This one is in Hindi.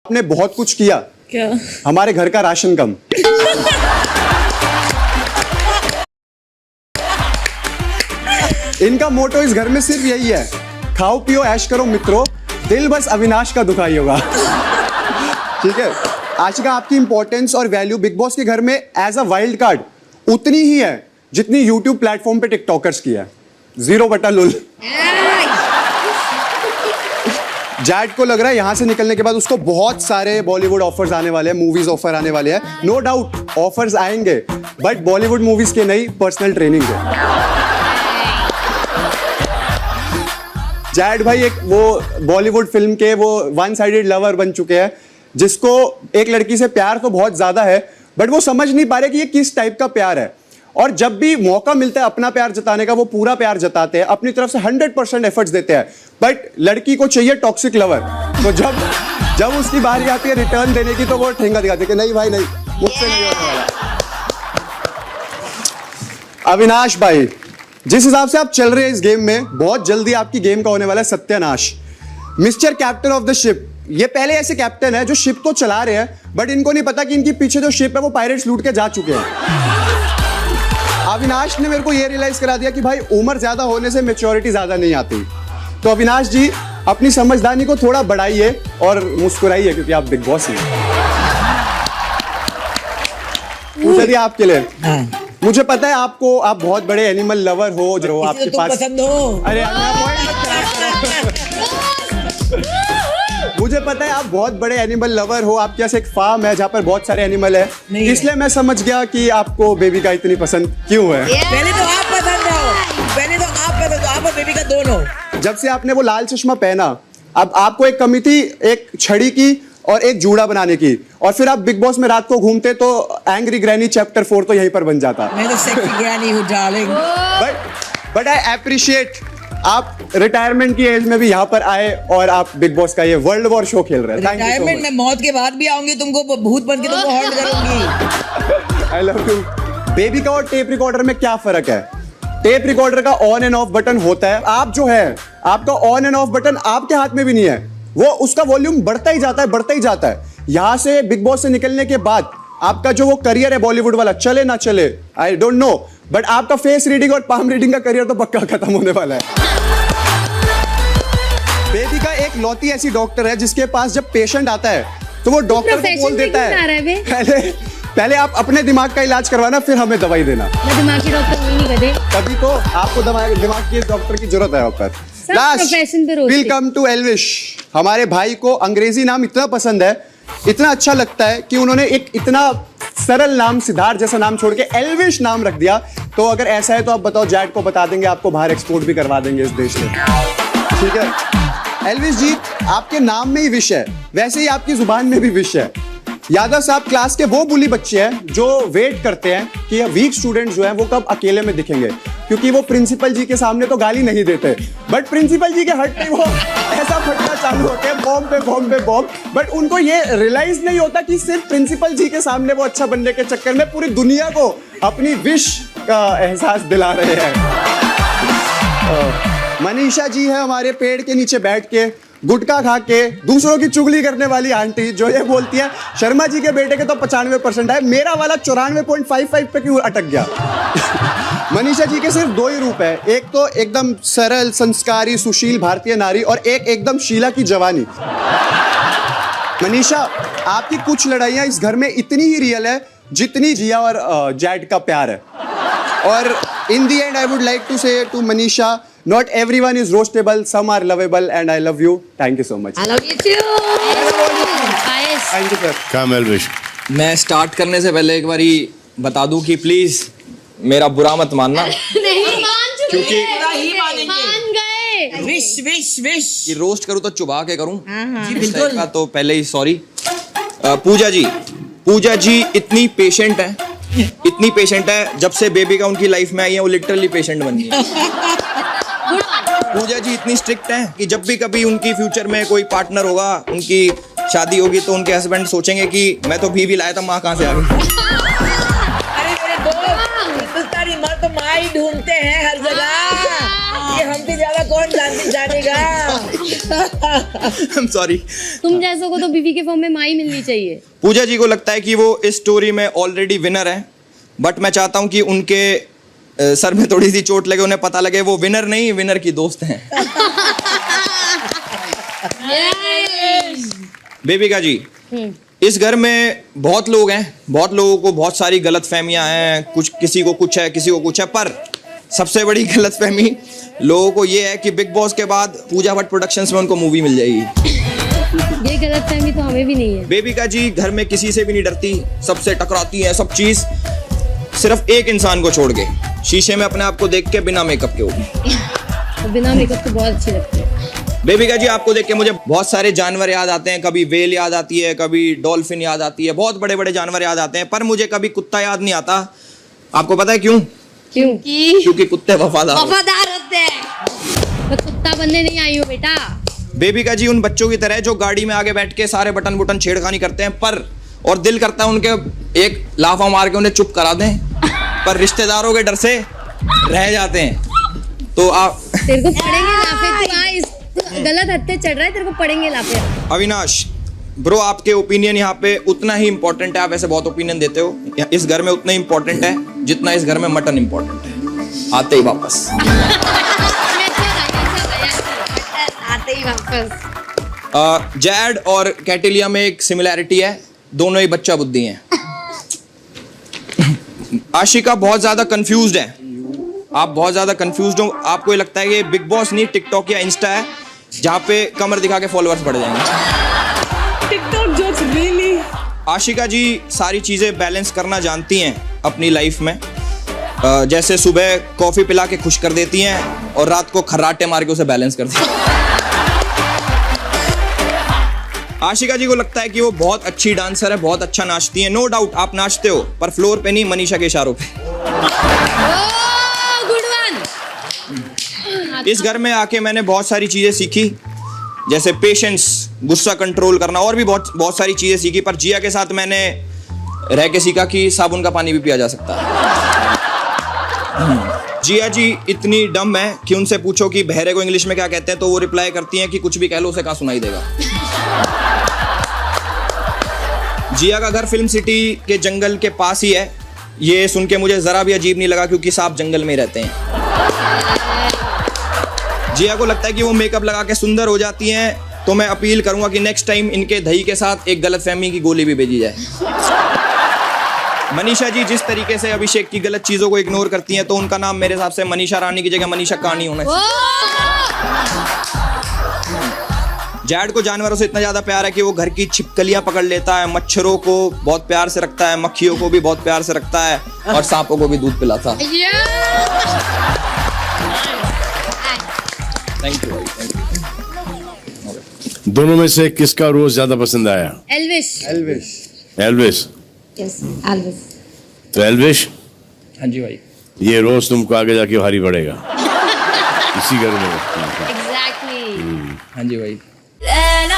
आपने बहुत कुछ किया। क्या? हमारे घर का राशन कम। इनका मोटो इस घर में सिर्फ यही है, खाओ पियो ऐश करो मित्रों, दिल बस अविनाश का दुखाई होगा। ठीक है, आशिका आपकी इंपॉर्टेंस और वैल्यू बिग बॉस के घर में एज अ वाइल्ड कार्ड उतनी ही है जितनी यूट्यूब प्लेटफॉर्म पे टिकटॉकर्स की है। 0/लुल। जैड को लग रहा है यहां से निकलने के बाद उसको बहुत सारे बॉलीवुड ऑफर्स आने वाले हैं, मूवीज ऑफर आने वाले हैं। नो डाउट ऑफर्स आएंगे, बट बॉलीवुड मूवीज के नहीं, पर्सनल ट्रेनिंग के। जैड भाई एक वो बॉलीवुड फिल्म के वो वन साइडेड लवर बन चुके हैं, जिसको एक लड़की से प्यार तो बहुत ज्यादा है, बट वो समझ नहीं पा रहे कि ये किस टाइप का प्यार है। और जब भी मौका मिलता है अपना प्यार जताने का, वो पूरा प्यार जताते हैं, अपनी तरफ से 100% एफर्ट्स देते हैं, बट लड़की को चाहिए टॉक्सिक लवर। तो जब उसकी बारी आती है रिटर्न देने की, तो वो ठेंगा दिखाते कि नहीं भाई नहीं, मुझसे नहीं होने वाला। अविनाश भाई, जिस हिसाब से आप चल रहे हैं इस गेम में, बहुत जल्दी आपकी गेम का होने वाला है सत्यानाश। Mister captain of the ship, ये पहले ऐसे कैप्टन है जो शिप तो चला रहे हैं, बट इनको नहीं पता कि इनके पीछे जो शिप है वो पायरेट्स लूट के जा चुके हैं। अविनाश ने मेरे को ये रियलाइज करा दिया कि भाई उम्र ज्यादा होने से मैच्योरिटी ज्यादा नहीं आती। तो अविनाश जी अपनी समझदारी को थोड़ा बढ़ाइए और मुस्कुराइए, क्योंकि आप बिग बॉस हैं। चलिए आपके लिए, मुझे पता है आपको, आप बहुत बड़े एनिमल लवर हो, जो आपके पास पसंद हो। अरे मुझे पता है आप बहुत बड़े एनिमल लवर हो, आपके पास एक फार्म है जहाँ पर बहुत सारे एनिमल है, इसलिए मैं समझ गया कि आपको बेबी का इतनी पसंद क्यों है। पहले तो आप पसंद हो, पहले तो आप पसंद हो, आप और बेबी का दोनों। जब से आपने वो लाल चश्मा पहना, अब आपको एक कमी थी एक छड़ी की और एक जूड़ा बनाने की, और फिर आप बिग बॉस में रात को घूमते तो एंग्री ग्रैनी चैप्टर 4 तो यहीं पर बन जाता। मैं तो सेक्सी ग्रैनी हूँ डार्लिंग। बट आई अप्रिशिएट आप रिटायरमेंट की एज में भी यहाँ पर आए और आप बिग बॉस का ये वर्ल्ड वॉर शो खेल रहे हैं। रिटायरमेंट में मौत के बाद भी आऊंगी, तुमको भूत बन के तुमको हॉल्ट करूंगी। I love you. बेबी का और टेप रिकॉर्डर में क्या फर्क है? टेप रिकॉर्डर का ऑन एंड ऑफ बटन होता है, आप जो है आपका ऑन एंड ऑफ बटन आपके हाथ में भी नहीं है, वो उसका वॉल्यूम बढ़ता ही जाता है, बढ़ता ही जाता है। यहां से बिग बॉस से निकलने के बाद आपका जो वो करियर है बॉलीवुड वाला, चले ना चले आई डोंट नो, बट आपका फेस रीडिंग और पाम रीडिंग का करियर तो पक्का खत्म होने वाला है। बेबी का एक लौती ऐसी डॉक्टर है जिसके पास जब पेशेंट आता है तो वो डॉक्टर को बोल देता है पहले आप अपने दिमाग का इलाज करवाना, फिर हमें दवाई देना। मैं दिमाग की डॉक्टर हुई नहीं कदे, तभी तो आपको दिमाग की डॉक्टर की जरूरत है यहाँ पर। प्रोफेशन पे रोज वेलकम टू एल्विश। हमारे भाई को अंग्रेजी नाम इतना पसंद है, इतना अच्छा लगता है कि उन्होंने एक इतना सरल नाम, सिद्धार्थ जैसा नाम छोड़ के एल्विश नाम रख दिया। तो अगर ऐसा है तो आप बताओ, जैड को बता देंगे, आपको बाहर एक्सपोर्ट भी करवा देंगे इस देश में। ठीक है एल्विश जी, आपके नाम में ही विश है, वैसे ही आपकी जुबान में भी विश है। यादव साहब क्लास के वो बुली बच्चे हैं जो वेट करते हैं कि वीक स्टूडेंट जो हैं वो कब अकेले में दिखेंगे, क्योंकि वो प्रिंसिपल जी के सामने तो गाली नहीं देते, बट प्रिंसिपल जी के हट पे वो ऐसा फटना चालू होते हैं, बॉम्ब पे बॉम्ब पे बॉम्ब। बट उनको ये रियलाइज नहीं होता कि सिर्फ प्रिंसिपल जी के सामने वो अच्छा बनने के चक्कर में पूरी दुनिया को अपनी विश का एहसास दिला रहे हैं। मनीषा जी है हमारे पेड़ के नीचे बैठ के गुटखा खा के दूसरों की चुगली करने वाली आंटी, जो ये बोलती है शर्मा जी के बेटे के तो 95% है, मेरा वाला 94.55 पे क्यों अटक गया। मनीषा जी के सिर्फ 2 ही रूप है, एक तो एकदम सरल संस्कारी सुशील भारतीय नारी, और एक एकदम शीला की जवानी। मनीषा, आपकी कुछ लड़ाइयाँ इस घर में इतनी ही रियल है जितनी जिया और जैड का प्यार है। और in the end I would like to say to Manisha, not everyone is roastable, some are lovable, and I love you. Thank you so much. I love you too. Thank you sir. काम एल्विश। मैं स्टार्ट करने से पहले एक बारी बता दूं कि प्लीज मेरा बुरा मत मानना, नहीं मान चुके, क्योंकि मान गए। विश विश विश कि रोस्ट करूं तो चुबा के करूं। जी बिल्कुल। तो पहले ही सॉरी। पूजा जी इतनी पेशेंट है, इतनी पेशेंट है, जब से बेबी का उनकी लाइफ में आई है वो लिटरली पेशेंट बन गई। पूजा जी इतनी स्ट्रिक्ट है कि जब भी कभी उनकी फ्यूचर में कोई पार्टनर होगा, उनकी शादी होगी, तो उनके हस्बैंड सोचेंगे कि मैं तो बीवी लाया था, माँ कहाँ से आ गई। अरे मेरे दोस्त, हिंदुस्तानी मर्द तो माँ ही ढूंढते हैं हर जगह, ये हम भी से ज्यादा कौन जानेगा। I'm sorry. तुम जैसों को तो बीवी के फॉर्म में माई मिलनी चाहिए। पूजा जी को लगता है कि वो इस स्टोरी में ऑलरेडी विनर है, बट मैं चाहता हूं कि उनके सर में थोड़ी सी चोट लगे, उन्हें पता लगे वो विनर नहीं विनर की दोस्त हैं। बेबिका जी, इस घर में बहुत लोग हैं, बहुत लोगों को बहुत सारी गलतफहमियां हैं, कुछ किसी को कुछ है किसी को कुछ है, पर सबसे बड़ी गलतफहमी लोगों को ये है कि बिग बॉस के बाद पूजा भट्ट प्रोडक्शंस में उनको मूवी मिल जाएगी। ये गलतफहमी तो हमें भी नहीं है। बेबिका जी घर में किसी से भी नहीं डरती, सबसे टकराती है, सब चीज सिर्फ एक इंसान को छोड़ के, शीशे में अपने आप को देख के बिना मेकअप के होगी। तो बिना मेकअप तो बहुत अच्छी लगती है। बेबिका जी आपको देख के मुझे बहुत सारे जानवर याद आते हैं, कभी वेल याद आती है, कभी डॉल्फिन याद आती है, बहुत बड़े बड़े जानवर याद आते हैं, पर मुझे कभी कुत्ता याद नहीं आता। आपको पता है क्यों? क्यों? क्योंकि कुत्ते वफादार होते हैं। वफादार होते हैं। तो कुत्ता बनने नहीं आई हूँ बेटा। बेबिका जी उन बच्चों की तरह जो गाड़ी में आगे बैठ के सारे बटन बुटन छेड़खानी करते हैं, पर और दिल करता है उनके एक लाफा मार के उन्हें चुप करा दें, पर रिश्तेदारों के डर से रह जाते हैं। तो आप तेरे को पड़ेंगे लाफे, तू इस गलत हत्ते चढ़ रहा है, तेरे को पड़ेंगे लाफे। अविनाश ब्रो, आपके ओपिनियन यहाँ पे उतना ही इम्पोर्टेंट है, आप ऐसे बहुत ओपिनियन देते हो, इस घर में उतना ही इम्पोर्टेंट है जितना इस घर में मटन इम्पोर्टेंट है। आते ही वापस। आते ही वापस। जैड और कैटिलिया में एक सिमिलैरिटी है, दोनों ही बच्चा बुद्धि हैं। आशिका बहुत ज्यादा कंफ्यूज्ड है, आप बहुत ज्यादा कंफ्यूज्ड हो, आपको ये लगता है कि बिग बॉस नहीं टिकटॉक या इंस्टा है जहाँ पे कमर दिखा के फॉलोअर्स बढ़ जाएंगे। TikTok jokes really. Ashika ji सारी चीजें बैलेंस करना जानती हैं अपनी लाइफ में, जैसे सुबह कॉफी पिला के खुश कर देती हैं और रात को खर्राटे मार के उसे बैलेंस करती हैं। आशिका जी को लगता है कि वो बहुत अच्छी डांसर है, बहुत अच्छा नाचती है। नो डाउट आप नाचते हो, पर फ्लोर पे नहीं, मनीषा के इशारों पे। Good one. इस घर में आके मैंने बहुत सारी चीजें सीखी, जैसे पेशेंस, गुस्सा कंट्रोल करना, और भी बहुत सारी चीजें सीखी, पर जिया के साथ मैंने रह के सीखा कि साबुन का पानी भी पिया जा सकता है। जिया जी इतनी डम है कि उनसे पूछो कि बहरे को इंग्लिश में क्या कहते हैं, तो वो रिप्लाई करती हैं कि कुछ भी कह लो, उसे कहाँ सुनाई देगा। जिया का घर फिल्म सिटी के जंगल के पास ही है, ये सुन के मुझे जरा भी अजीब नहीं लगा क्योंकि सांप जंगल में रहते हैं। जिया को लगता है कि वो मेकअप लगा के सुंदर हो जाती हैं, तो मैं अपील करूंगा कि नेक्स्ट टाइम इनके दही के साथ एक गलतफहमी की गोली भी भेजी जाए। मनीषा जी जिस तरीके से अभिषेक की गलत चीजों को इग्नोर करती हैं, तो उनका नाम मेरे हिसाब से मनीषा रानी की जगह मनीषा कानी होना चाहिए। जैड को जानवरों से इतना ज्यादा प्यार है कि वो घर की छिपकलियां पकड़ लेता है, मच्छरों को बहुत प्यार से रखता है, मक्खियों को भी बहुत प्यार से रखता है, और सांपों को भी दूध पिलाता है। थैंक यू भाई, थैंक यू। दोनों में से किसका रोज ज्यादा पसंद आया? एल्विश। एल्विश। यस, एल्विश। तो एल्विश, हाँ जी भाई, ये रोज तुमको आगे जाके भारी पड़ेगा इसी घर में। एग्जैक्टली। हाँ जी भाई। And